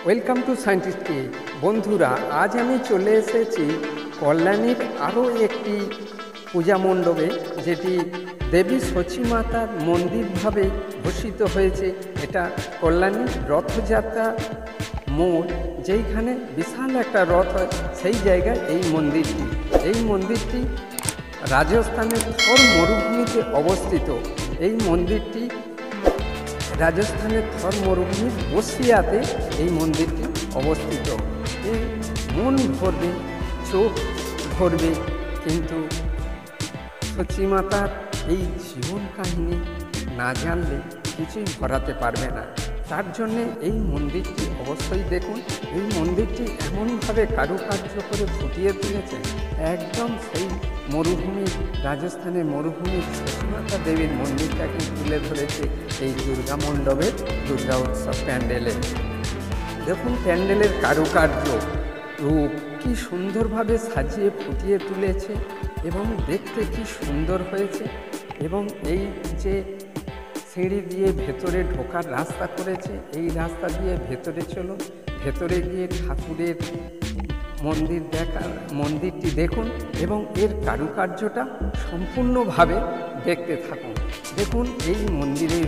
Welcome to scientist কে। বন্ধুরা, আজ আমি চলে এসেছি কল্যাণীর আরও একটি পূজা মণ্ডপে, যেটি দেবী সচিমাতার মন্দিরভাবে ঘোষিত হয়েছে। এটা কল্যাণীর রথযাত্রা মোড়, যেইখানে বিশাল একটা রথ হয়, সেই জায়গায় এই মন্দিরটি রাজস্থানের থর মরুভূমিতে অবস্থিত। এই মন্দিরটি রাজস্থানের থর মরুভূমির বসিয়াতে এই মন্দিরটি অবস্থিত। এই মন ভরবে, চোখ ভরবে, কিন্তু সচিমাতার এই জীবন কাহিনী না জানলে কিছুই ভরাতে পারবে না। তার জন্যে এই মন্দিরটি অবশ্যই দেখুন। এই মন্দিরটি এমনভাবে কারুকার্য করে ফুটিয়ে তুলেছে, একদম সেই মরুভূমির, রাজস্থানের মরুভূমির সচিমাতা দেবীর মন্দিরটাকে তুলে ধরেছে এই দুর্গা মণ্ডপের দুর্গা উৎসব প্যান্ডেলে। দেখুন প্যান্ডেলের কারুকার্য রূপ কি সুন্দরভাবে সাজিয়ে ফুটিয়ে তুলেছে এবং দেখতে কি সুন্দর হয়েছে। এবং এই যে সিঁড়ি দিয়ে ভেতরে ঢোকার রাস্তা করেছে, এই রাস্তা দিয়ে ভেতরে চলো, ভেতরে গিয়ে ঠাকুরের মন্দিরটি দেখুন এবং এর কারুকার্যটা সম্পূর্ণভাবে দেখতে থাকুন। দেখুন এই মন্দিরের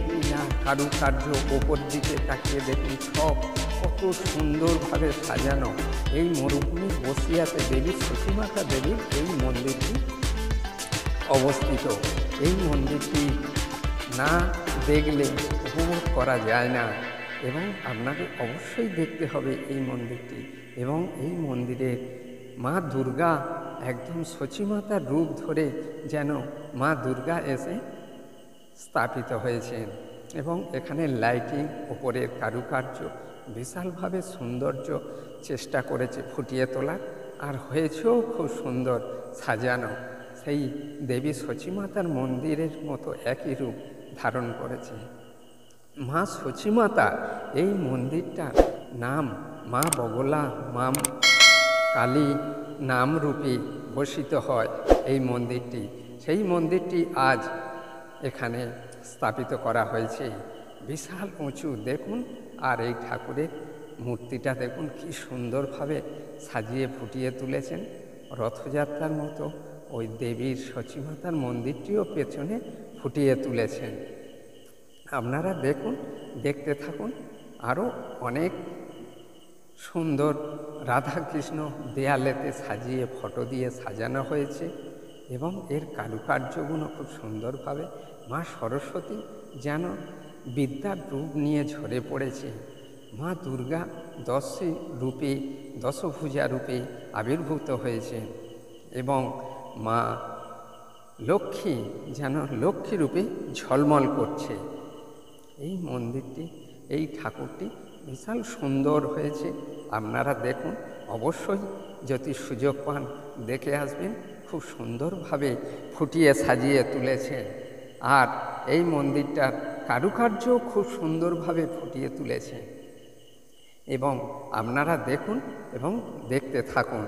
কারুকার্য, ওপর দিকে তাকিয়ে দেখুন, সব কত সুন্দরভাবে সাজানো। এই মরুভূমির বসিয়াতে দেবী সচিমাতা দেবীর এই মন্দিরটি অবস্থিত। এই মন্দিরটি না দেখলে উপভোগ করা যায় না, এবং আপনাকে অবশ্যই দেখতে হবে এই মন্দিরটি। এবং এই মন্দিরে মা দুর্গা একদম সচিমাতার রূপ ধরে যেন মা দুর্গা এসে স্থাপিত হয়েছেন। এবং এখানে লাইটিং, ওপরের কারুকার্য বিশালভাবে সৌন্দর্য চেষ্টা করেছে ফুটিয়ে তোলার, আর হয়েছেও খুব সুন্দর সাজানো। সেই দেবী সচিমাতার মন্দিরের মতো একই রূপ ধারণ করেছে। মা সচিমাতা এই মন্দিরটার নাম মা বগলা, মা কালী নাম রূপে ঘোষিত হয় এই মন্দিরটি। সেই মন্দিরটি আজ এখানে স্থাপিত করা হয়েছে, বিশাল উঁচু দেখুন। আর এই ঠাকুরের মূর্তিটা দেখুন কি সুন্দরভাবে সাজিয়ে ফুটিয়ে তুলেছেন, রথযাত্রার মতো ওই দেবীর সচিমাতার মন্দিরটিও পেছনে ফুটিয়ে তুলেছেন। আপনারা দেখুন, দেখতে থাকুন। আরও অনেক সুন্দর রাধাকৃষ্ণ দেয়ালেতে সাজিয়ে ফটো দিয়ে সাজানো হয়েছে, এবং এর কারুকার্যগুলো খুব সুন্দরভাবে। মা সরস্বতী যেন বিদ্যার রূপ নিয়ে ঝরে পড়েছে। মা দুর্গা দশভুজা রূপে আবির্ভূত হয়েছে, এবং মা লক্ষ্মী যেন লক্ষ্মী রূপে ঝলমল করছে। এই মন্দিরটি, এই ঠাকুরটি বিশাল সুন্দর হয়েছে। আপনারা দেখুন, অবশ্যই যদি সুযোগ পান দেখে আসবেন। খুব সুন্দরভাবে ফুটিয়ে সাজিয়ে তুলেছে, আর এই মন্দিরটার কারুকার্য খুব সুন্দরভাবে ফুটিয়ে তুলেছে। এবং আপনারা দেখুন এবং দেখতে থাকুন।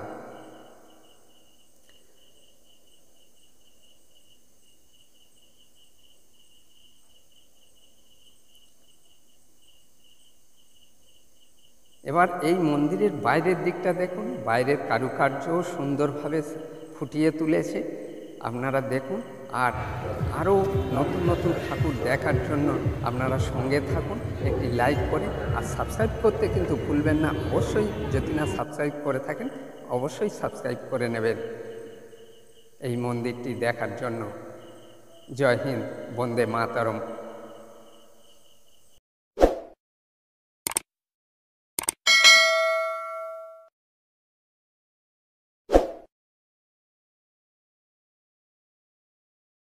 এবার এই মন্দিরের বাইরের দিকটা দেখুন, বাইরের কারুকার্যও সুন্দরভাবে ফুটিয়ে তুলেছে। আপনারা দেখুন, আর আরও নতুন নতুন ঠাকুর দেখার জন্য আপনারা সঙ্গে থাকুন, একটি লাইক করে, আর সাবস্ক্রাইব করতে কিন্তু ভুলবেন না। অবশ্যই, যদি না সাবস্ক্রাইব করে থাকেন অবশ্যই সাবস্ক্রাইব করে নেবেন এই মন্দিরটি দেখার জন্য। জয় হিন্দ, বন্দে মাতরম।